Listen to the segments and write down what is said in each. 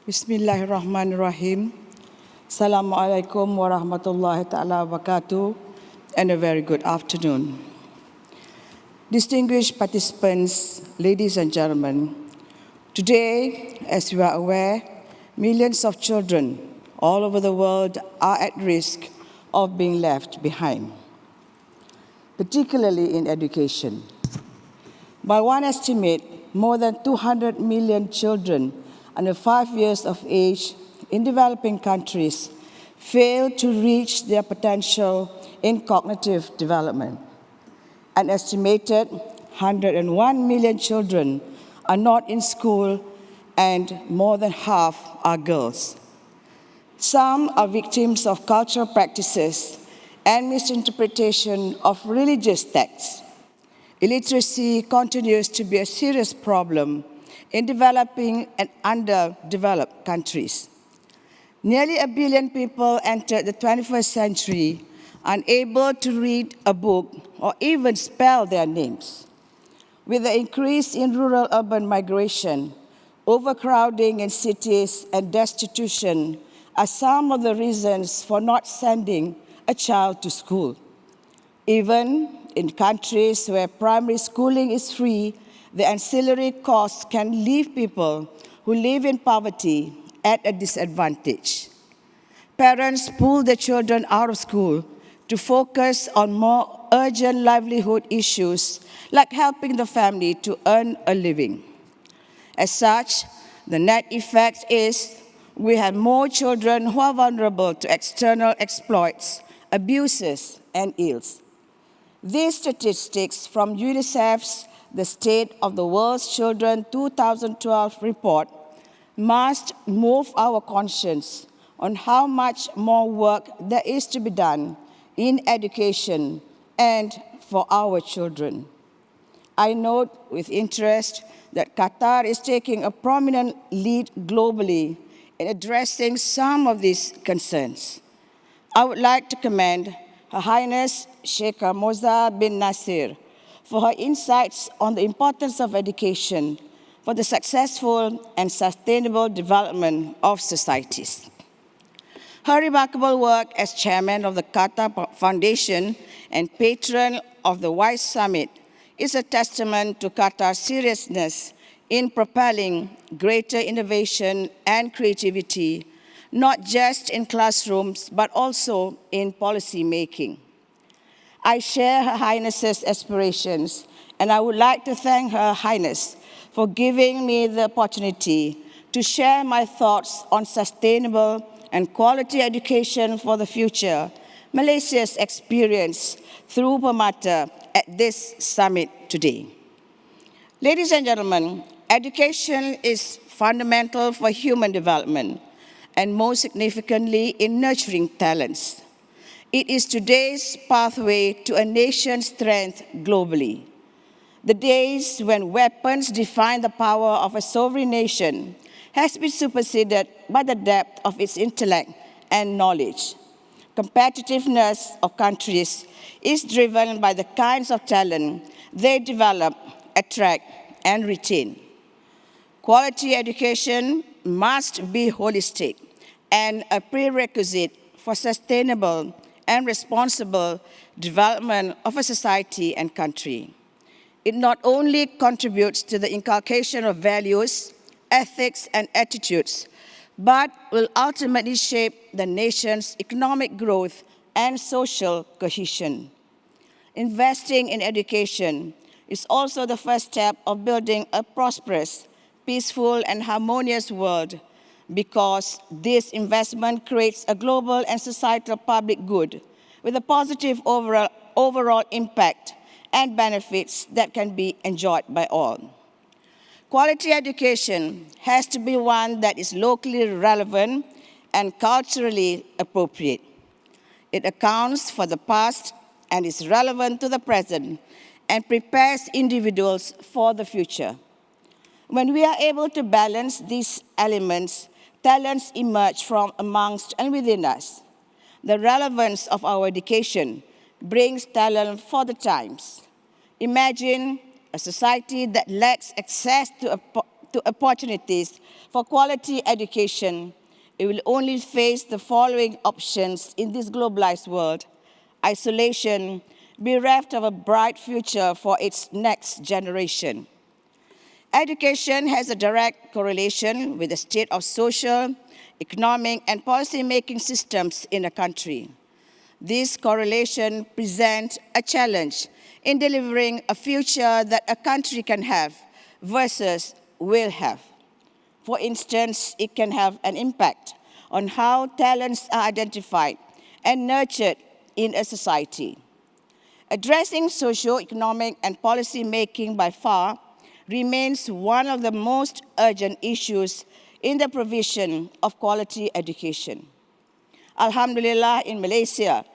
Bismillahirrahmanirrahim. Assalamualaikum warahmatullahi ta'ala wabarakatuh, and a very good afternoon. Distinguished participants, ladies and gentlemen, today, as you are aware, millions of children all over the world are at risk of being left behind, particularly in education. By one estimate, more than 200 million children under 5 years of age in developing countries fail to reach their potential in cognitive development. An estimated 101 million children are not in school, and more than half are girls. Some are victims of cultural practices and misinterpretation of religious texts. Illiteracy continues to be a serious problem in developing and underdeveloped countries. Nearly 1 billion people entered the 21st century unable to read a book or even spell their names. With the increase in rural-urban migration, overcrowding in cities and destitution are some of the reasons for not sending a child to school. Even in countries where primary schooling is free, the ancillary costs can leave people who live in poverty at a disadvantage. Parents pull their children out of school to focus on more urgent livelihood issues like helping the family to earn a living. As such, the net effect is we have more children who are vulnerable to external exploits, abuses, and ills. These statistics from UNICEF's The State of the World's Children 2012 report must move our conscience on how much more work there is to be done in education and for our children. I note with interest that Qatar is taking a prominent lead globally in addressing some of these concerns. I would like to commend Her Highness Sheikh Moza bin Nasir for her insights on the importance of education for the successful and sustainable development of societies. Her remarkable work as chairman of the Qatar Foundation and patron of the WISE Summit is a testament to Qatar's seriousness in propelling greater innovation and creativity, not just in classrooms, but also in policy making. I share Her Highness's aspirations, and I would like to thank Her Highness for giving me the opportunity to share my thoughts on sustainable and quality education for the future, Malaysia's experience through PERMATA at this summit today. Ladies and gentlemen, education is fundamental for human development, and most significantly in nurturing talents. It is today's pathway to a nation's strength globally. The days when weapons define the power of a sovereign nation has been superseded by the depth of its intellect and knowledge. Competitiveness of countries is driven by the kinds of talent they develop, attract, and retain. Quality education must be holistic and a prerequisite for sustainable and responsible development of a society and country. It not only contributes to the inculcation of values, ethics, and attitudes, but will ultimately shape the nation's economic growth and social cohesion. Investing in education is also the first step of building a prosperous, peaceful, and harmonious world, because this investment creates a global and societal public good with a positive overall impact and benefits that can be enjoyed by all. Quality education has to be one that is locally relevant and culturally appropriate. It accounts for the past and is relevant to the present and prepares individuals for the future. When we are able to balance these elements, talents emerge from amongst and within us. The relevance of our education brings talent for the times. Imagine a society that lacks access to opportunities for quality education, it will only face the following options in this globalized world: isolation, bereft of a bright future for its next generation. Education has a direct correlation with the state of social, economic, and policy-making systems in a country. This correlation presents a challenge in delivering a future that a country can have versus will have. For instance, it can have an impact on how talents are identified and nurtured in a society. Addressing socio-economic and policy making by far remains one of the most urgent issues in the provision of quality education. Alhamdulillah, in Malaysia,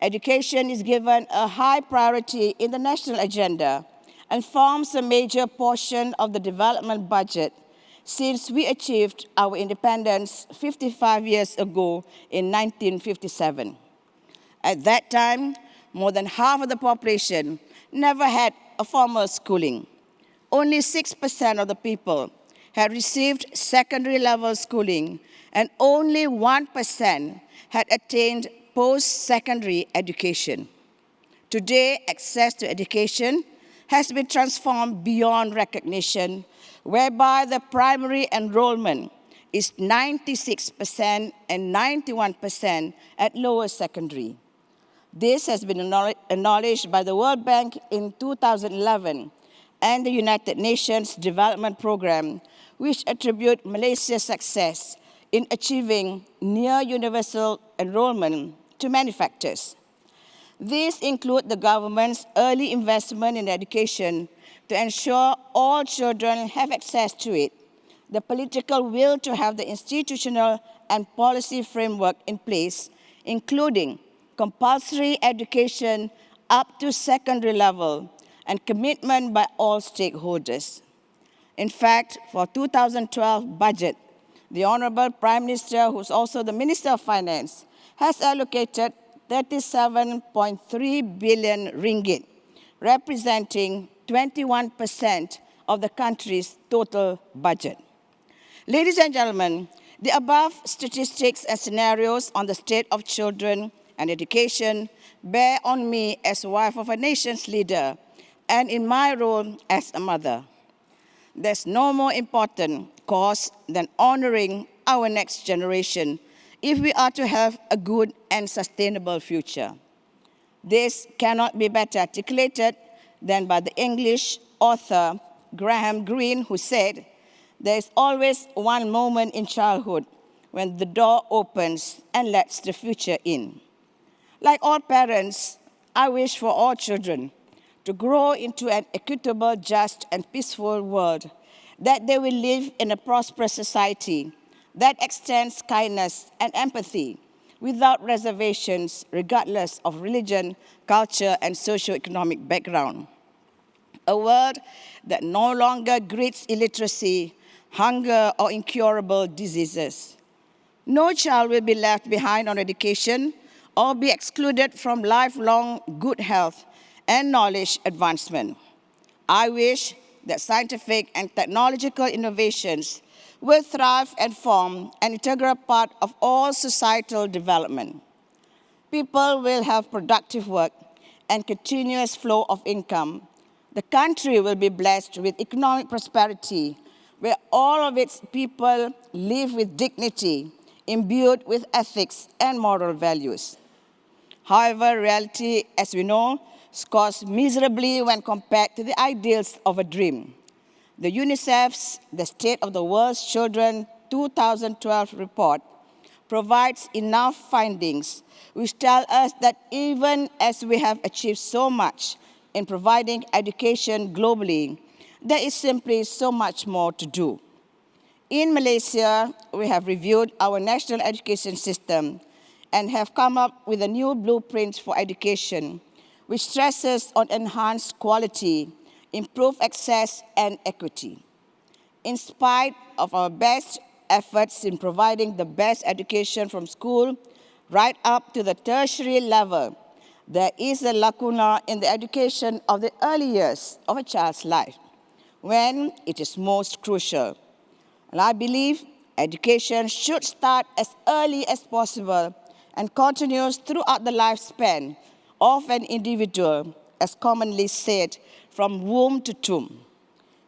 education is given a high priority in the national agenda and forms a major portion of the development budget since we achieved our independence 55 years ago in 1957. At that time, more than half of the population never had a formal schooling. Only 6% of the people had received secondary level schooling, and only 1% had attained post-secondary education. Today, access to education has been transformed beyond recognition, whereby the primary enrollment is 96% and 91% at lower secondary. This has been acknowledged by the World Bank in 2011 and the United Nations Development Programme, which attribute Malaysia's success in achieving near universal enrollment to many factors. These include the government's early investment in education to ensure all children have access to it, the political will to have the institutional and policy framework in place, including compulsory education up to secondary level, and commitment by all stakeholders. In fact, for 2012 budget, the Honorable Prime Minister, who's also the Minister of Finance, has allocated 37.3 billion ringgit, representing 21% of the country's total budget. Ladies and gentlemen, the above statistics and scenarios on the state of children and education bear on me as wife of a nation's leader and in my role as a mother. There's no more important cause than honoring our next generation if we are to have a good and sustainable future. This cannot be better articulated than by the English author Graham Greene, who said, "There is always one moment in childhood when the door opens and lets the future in." Like all parents, I wish for all children to grow into an equitable, just, and peaceful world, that they will live in a prosperous society that extends kindness and empathy without reservations, regardless of religion, culture, and socio-economic background. A world that no longer greets illiteracy, hunger, or incurable diseases. No child will be left behind on education or be excluded from lifelong good health and knowledge advancement. I wish that scientific and technological innovations will thrive and form an integral part of all societal development. People will have productive work and continuous flow of income. The country will be blessed with economic prosperity, where all of its people live with dignity, imbued with ethics and moral values. However, reality, as we know, scores miserably when compared to the ideals of a dream. The UNICEF's The State of the World's Children 2012 report provides enough findings which tell us that even as we have achieved so much in providing education globally, there is simply so much more to do. In Malaysia, we have reviewed our national education system and have come up with a new blueprint for education, which stresses on enhanced quality, improved access, and equity. In spite of our best efforts in providing the best education from school right up to the tertiary level, there is a lacuna in the education of the early years of a child's life, when it is most crucial. And I believe education should start as early as possible and continues throughout the lifespan of an individual, as commonly said, from womb to tomb.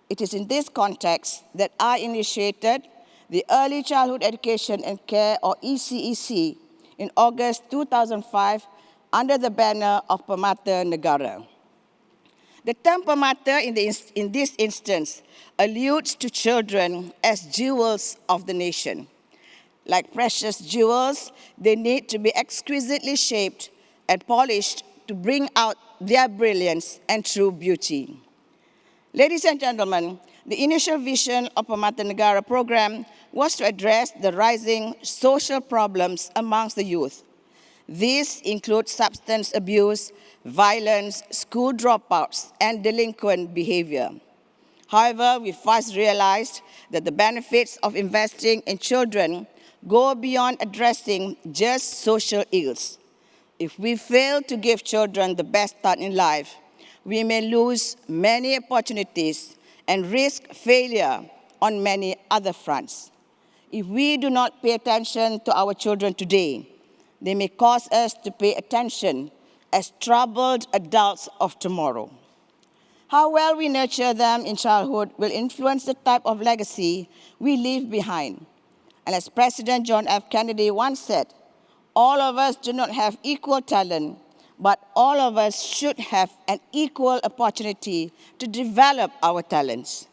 It is in this context that I initiated the Early Childhood Education and Care, or ECEC, in August 2005 under the banner of Permata Negara. The term Permata in this instance alludes to children as jewels of the nation. Like precious jewels, they need to be exquisitely shaped and polished to bring out their brilliance and true beauty. Ladies and gentlemen, the initial vision of Permata Negara program was to address the rising social problems amongst the youth. These include substance abuse, violence, school dropouts, and delinquent behavior. However, we fast realized that the benefits of investing in children go beyond addressing just social ills. If we fail to give children the best start in life, we may lose many opportunities and risk failure on many other fronts. If we do not pay attention to our children today, they may cause us to pay attention as troubled adults of tomorrow. How well we nurture them in childhood will influence the type of legacy we leave behind. And as President John F. Kennedy once said, all of us do not have equal talent, but all of us should have an equal opportunity to develop our talents.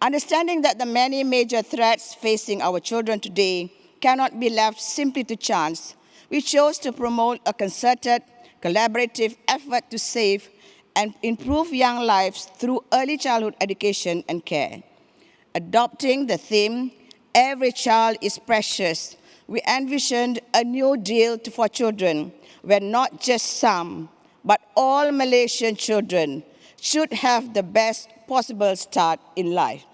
Understanding that the many major threats facing our children today cannot be left simply to chance, we chose to promote a concerted, collaborative effort to save and improve young lives through early childhood education and care. Adopting the theme, "Every child is precious," we envisioned a new deal for children where not just some, but all Malaysian children should have the best possible start in life.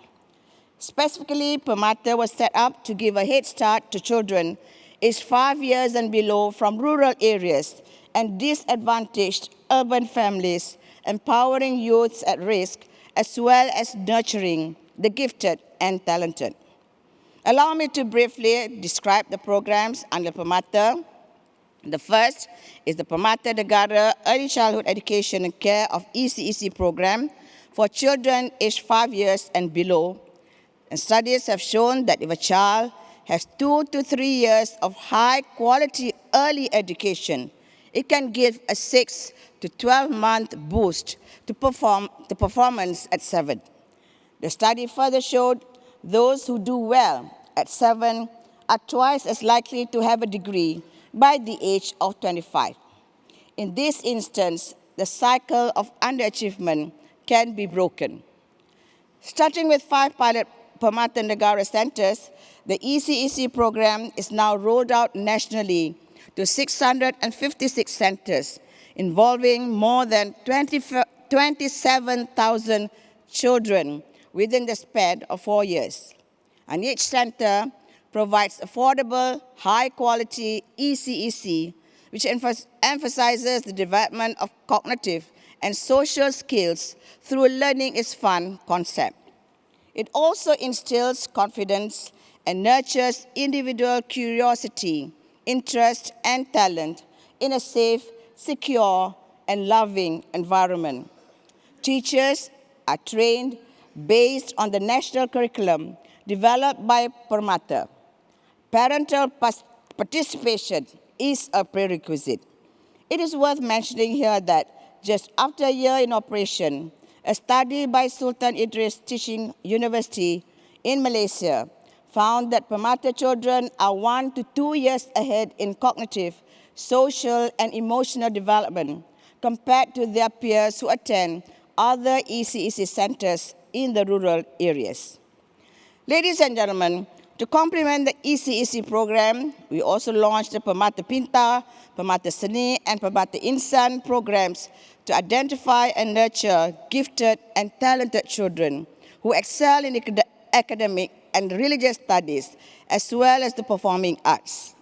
Specifically, Permata was set up to give a head start to children aged 5 years and below from rural areas and disadvantaged urban families, empowering youths at risk, as well as nurturing the gifted and talented. Allow me to briefly describe the programs under Permata. The first is the Permata Negara Early Childhood Education and Care, of ECEC program for children aged 5 years and below. And studies have shown that if a child has 2 to 3 years of high-quality early education, it can give a 6 to 12-month boost to performance at 7. The study further showed those who do well at 7 are twice as likely to have a degree by the age of 25. In this instance, the cycle of underachievement can be broken. Starting with 5 pilot Permata Negara centers, the ECEC program is now rolled out nationally to 656 centers, involving more than 27,000 children within the span of 4 years. And each center provides affordable, high-quality ECEC, which emphasizes the development of cognitive and social skills through a learning is fun concept. It also instills confidence and nurtures individual curiosity, interest, and talent in a safe, secure, and loving environment. Teachers are trained based on the national curriculum developed by Permata. Parental participation is a prerequisite. It is worth mentioning here that just after a year in operation, a study by Sultan Idris Teaching University in Malaysia found that Permata children are 1 to 2 years ahead in cognitive, social, and emotional development compared to their peers who attend other ECEC centers in the rural areas. Ladies and gentlemen, to complement the ECEC program, we also launched the Permata Pintar, Permata Seni, and Permata Insan programs to identify and nurture gifted and talented children who excel in academic and religious studies, as well as the performing arts.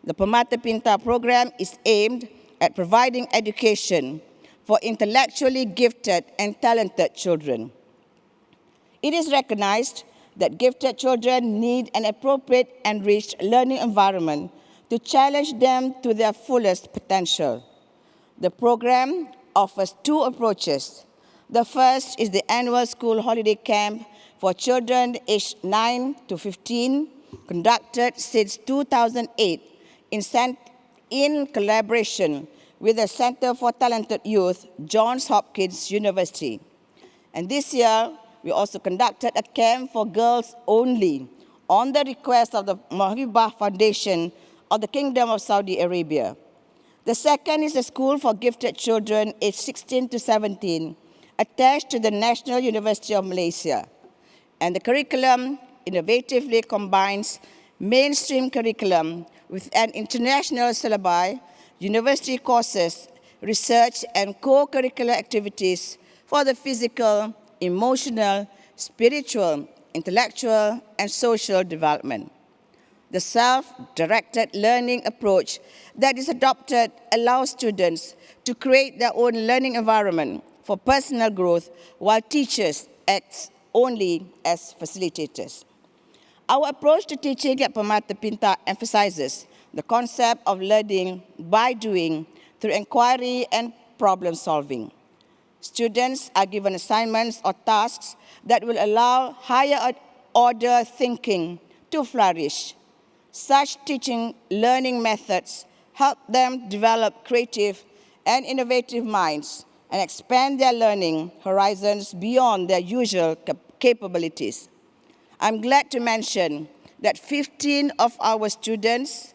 The Permata Pintar program is aimed at providing education for intellectually gifted and talented children. It is recognized that gifted children need an appropriate, enriched learning environment to challenge them to their fullest potential. The program offers two approaches. The first is the annual school holiday camp for children aged 9 to 15, conducted since 2008 in collaboration with the Center for Talented Youth, Johns Hopkins University. And this year, we also conducted a camp for girls only on the request of the Mohibah Foundation of the Kingdom of Saudi Arabia. The second is a school for gifted children aged 16 to 17, attached to the National University of Malaysia. And the curriculum innovatively combines mainstream curriculum with an international syllabi, university courses, research, and co-curricular activities for the physical, emotional, spiritual, intellectual, and social development. The self-directed learning approach that is adopted allows students to create their own learning environment for personal growth, while teachers act only as facilitators. Our approach to teaching at Permata Pintar emphasizes the concept of learning by doing through inquiry and problem solving. Students are given assignments or tasks that will allow higher order thinking to flourish. Such teaching learning methods help them develop creative and innovative minds and expand their learning horizons beyond their usual capabilities. I'm glad to mention that 15 of our students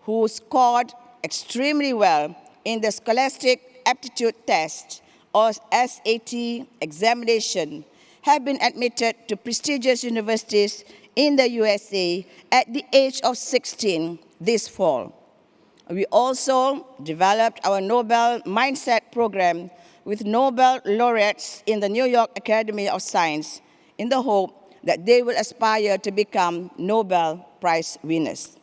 who scored extremely well in the Scholastic Aptitude Test or SAT examination have been admitted to prestigious universities in the USA at the age of 16 this fall. We also developed our Nobel Mindset program with Nobel laureates in the New York Academy of Science in the hope that they will aspire to become Nobel Prize winners.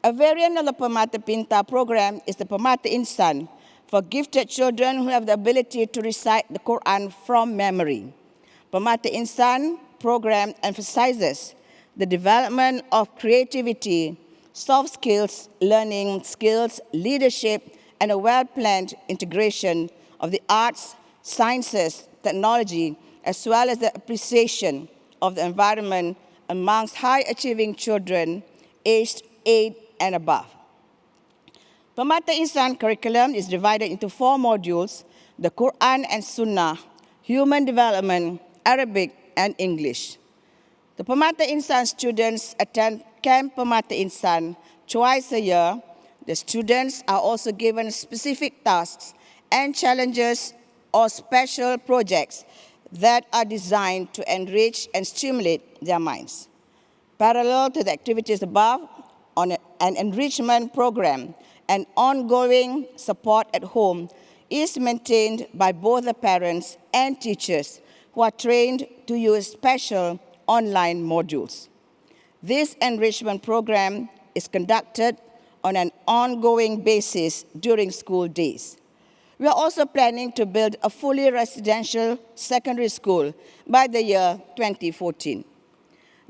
A variant of the Permata Pintar program is the Permata Insan for gifted children who have the ability to recite the Quran from memory. Permata Insan program emphasizes the development of creativity, soft skills, learning skills, leadership, and a well-planned integration of the arts, sciences, technology, as well as the appreciation of the environment amongst high-achieving children aged 8 and above. Permata Insan curriculum is divided into 4 modules: the Quran and Sunnah, human development, Arabic, and English. The Permata Insan students attend Camp Permata Insan twice a year. The students are also given specific tasks and challenges or special projects that are designed to enrich and stimulate their minds. Parallel to the activities above, on an enrichment program and ongoing support at home is maintained by both the parents and teachers who are trained to use special online modules. This enrichment program is conducted on an ongoing basis during school days. We are also planning to build a fully residential secondary school by the year 2014.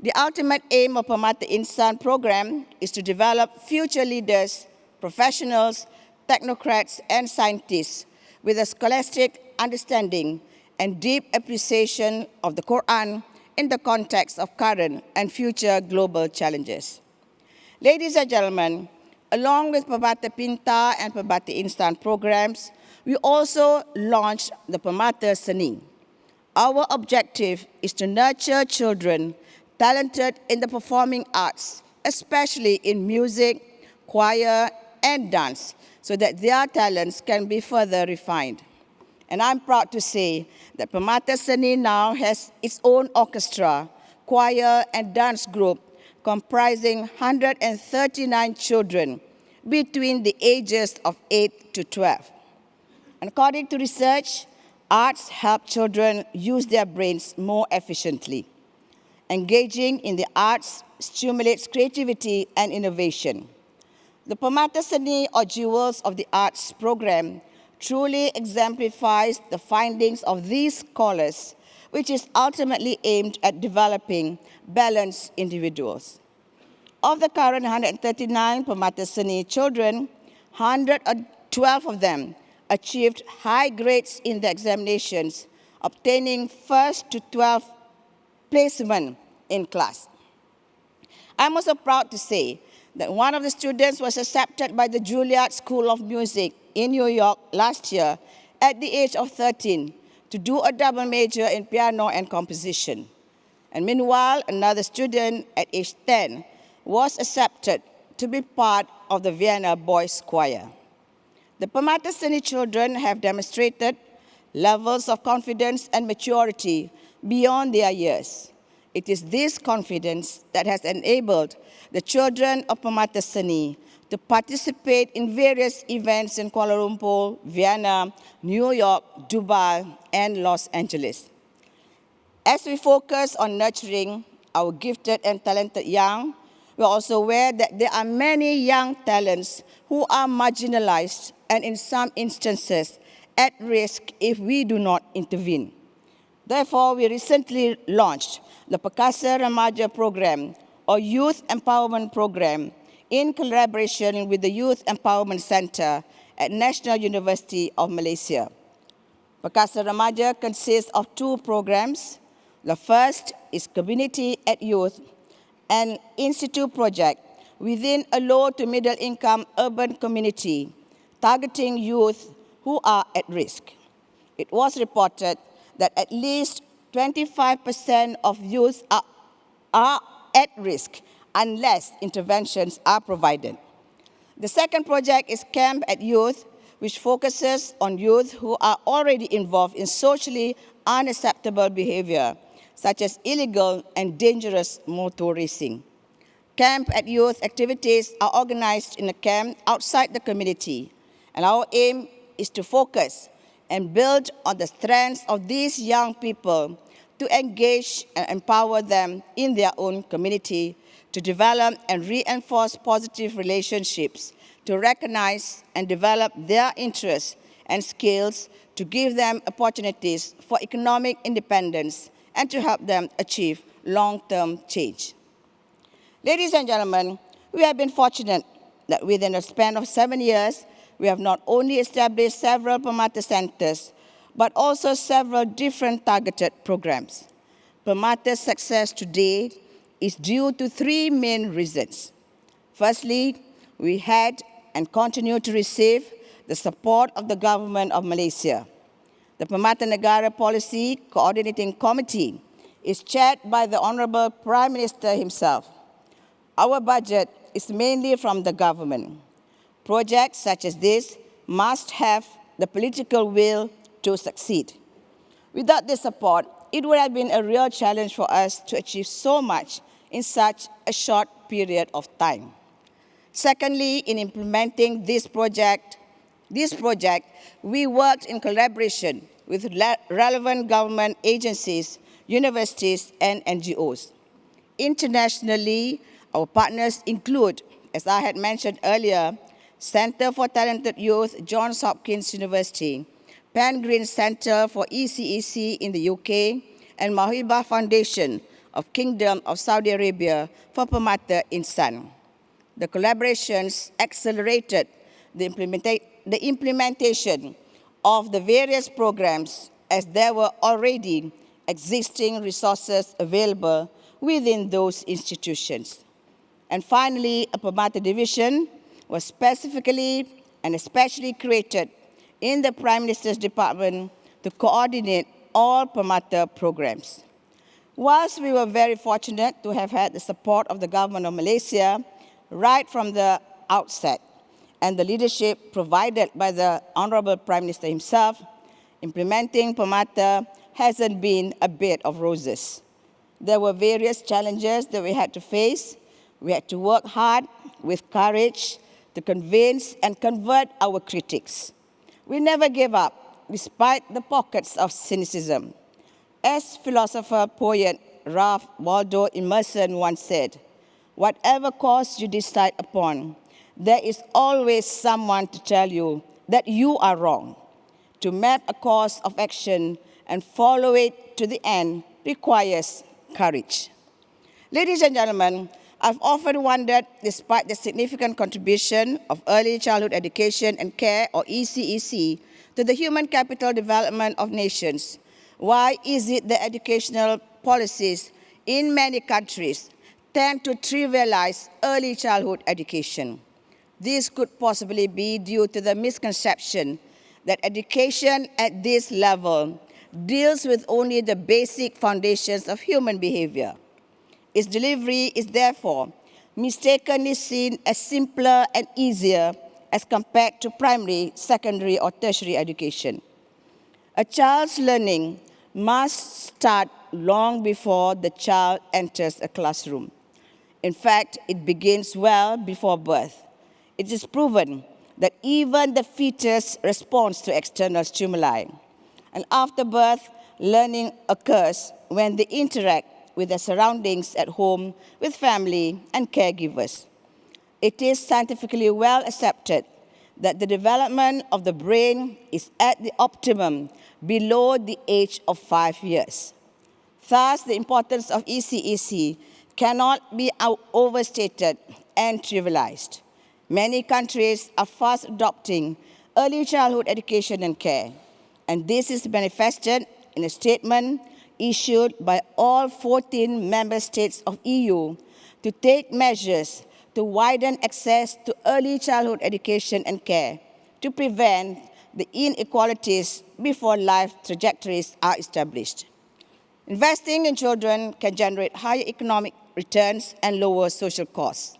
The ultimate aim of Permata Insan program is to develop future leaders, professionals, technocrats, and scientists with a scholastic understanding and deep appreciation of the Quran in the context of current and future global challenges. Ladies and gentlemen, along with Permata Pintar and Permata Insan programs, we also launched the Permata Seni. Our objective is to nurture children talented in the performing arts, especially in music, choir, and dance, so that their talents can be further refined. And I'm proud to say that Permata Seni now has its own orchestra, choir, and dance group comprising 139 children between the ages of 8 to 12. And according to research, arts help children use their brains more efficiently. Engaging in the arts stimulates creativity and innovation. The Permata Seni, or Jewels of the Arts program, truly exemplifies the findings of these scholars which is ultimately aimed at developing balanced individuals. Of the current 139 Permata Seni children, 112 of them achieved high grades in the examinations, obtaining first to 12th placement in class. I'm also proud to say that one of the students was accepted by the Juilliard School of Music in New York last year at the age of 13 to do a double major in piano and composition. And meanwhile, another student at age 10 was accepted to be part of the Vienna Boys Choir. The Permata Seni children have demonstrated levels of confidence and maturity beyond their years. It is this confidence that has enabled the children of Permata Seni to participate in various events in Kuala Lumpur, Vienna, New York, Dubai, and Los Angeles. As we focus on nurturing our gifted and talented young, we are also aware that there are many young talents who are marginalized and in some instances at risk if we do not intervene. Therefore, we recently launched the Perkasa Remaja Program, or Youth Empowerment Program, in collaboration with the Youth Empowerment Center at National University of Malaysia. Perkasa Remaja consists of two programs. The first is Community at Youth, an institute project within a low to middle income urban community targeting youth who are at risk. It was reported that at least 25% of youth are at risk unless interventions are provided. The second project is Camp at Youth, which focuses on youth who are already involved in socially unacceptable behavior, such as illegal and dangerous motor racing. Camp at Youth activities are organized in a camp outside the community, and our aim is to focus and build on the strengths of these young people to engage and empower them in their own community, to develop and reinforce positive relationships, to recognize and develop their interests and skills, to give them opportunities for economic independence, and to help them achieve long-term change. Ladies and gentlemen, we have been fortunate that within a span of 7 years, we have not only established several Permata centers, but also several different targeted programs. Permata's success today is due to three main reasons. Firstly, we had and continue to receive the support of the government of Malaysia. The Permata Negara Policy Coordinating Committee is chaired by the Honorable Prime Minister himself. Our budget is mainly from the government. Projects such as this must have the political will to succeed. Without this support, it would have been a real challenge for us to achieve so much in such a short period of time. Secondly, in implementing this project, we worked in collaboration with relevant government agencies, universities, and NGOs. Internationally, our partners include, as I had mentioned earlier, Center for Talented Youth, Johns Hopkins University, Pan Green Center for ECEC in the UK, and Mahibah Foundation of Kingdom of Saudi Arabia for Permata Insan. The collaborations accelerated the implementation of the various programs as there were already existing resources available within those institutions. And finally, a Permata division was specifically and especially created in the Prime Minister's Department to coordinate all Permata programs. Whilst we were very fortunate to have had the support of the government of Malaysia right from the outset, and the leadership provided by the Honorable Prime Minister himself, implementing Permata hasn't been a bed of roses. There were various challenges that we had to face. We had to work hard with courage to convince and convert our critics. We never gave up, despite the pockets of cynicism. As philosopher, poet Ralph Waldo Emerson once said, "Whatever course you decide upon, there is always someone to tell you that you are wrong. To map a course of action and follow it to the end requires courage. Ladies and gentlemen, I've often wondered, despite the significant contribution of early childhood education and care, or ECEC, to the human capital development of nations, why is it that educational policies in many countries tend to trivialize early childhood education? This could possibly be due to the misconception that education at this level deals with only the basic foundations of human behavior. Its delivery is therefore mistakenly seen as simpler and easier as compared to primary, secondary, or tertiary education. A child's learning must start long before the child enters a classroom. In fact, it begins well before birth. It is proven that even the fetus responds to external stimuli. And after birth, learning occurs when they interact with their surroundings at home, with family and caregivers. It is scientifically well accepted that the development of the brain is at the optimum below the age of 5 years. Thus, the importance of ECEC cannot be overstated and trivialized. Many countries are fast adopting early childhood education and care, and this is manifested in a statement issued by all 14 member states of EU to take measures to widen access to early childhood education and care to prevent the inequalities before life trajectories are established. Investing in children can generate higher economic returns and lower social costs.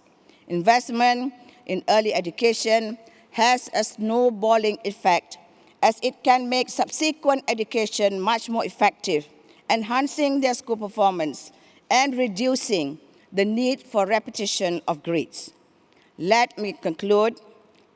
Investment in early education has a snowballing effect, as it can make subsequent education much more effective, enhancing their school performance and reducing the need for repetition of grades. Let me conclude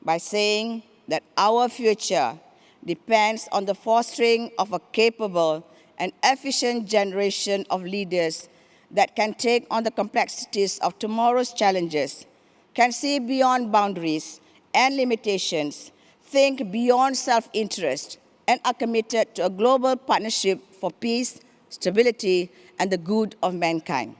by saying that our future depends on the fostering of a capable and efficient generation of leaders that can take on the complexities of tomorrow's challenges, can see beyond boundaries and limitations, think beyond self-interest, and are committed to a global partnership for peace, stability, and the good of mankind.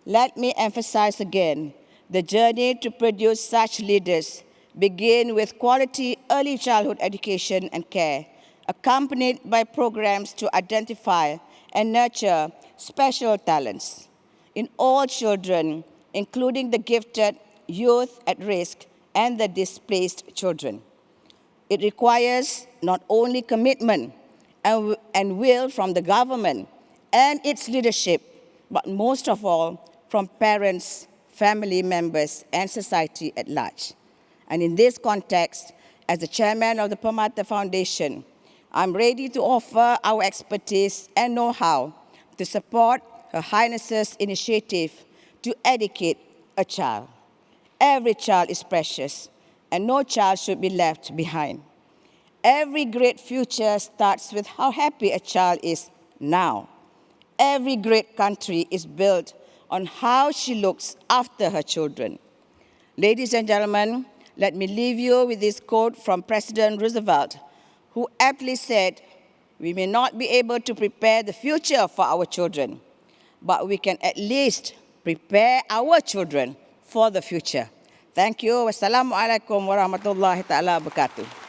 Let me emphasize again, the journey to produce such leaders begins with quality early childhood education and care, accompanied by programs to identify and nurture special talents in all children, including the gifted, youth at risk, and the displaced children. It requires not only commitment and will from the government and its leadership, but most of all from parents, family members, and society at large. And in this context, as the chairman of the PERMATA Foundation, I'm ready to offer our expertise and know-how to support Her Highness's initiative to educate a child. Every child is precious, and no child should be left behind. Every great future starts with how happy a child is now. Every great country is built on how she looks after her children. Ladies and gentlemen, let me leave you with this quote from President Roosevelt, who aptly said, "We may not be able to prepare the future for our children, but we can at least prepare our children for the future." Thank you. Wassalamualaikum warahmatullahi ta'ala wabarakatuh.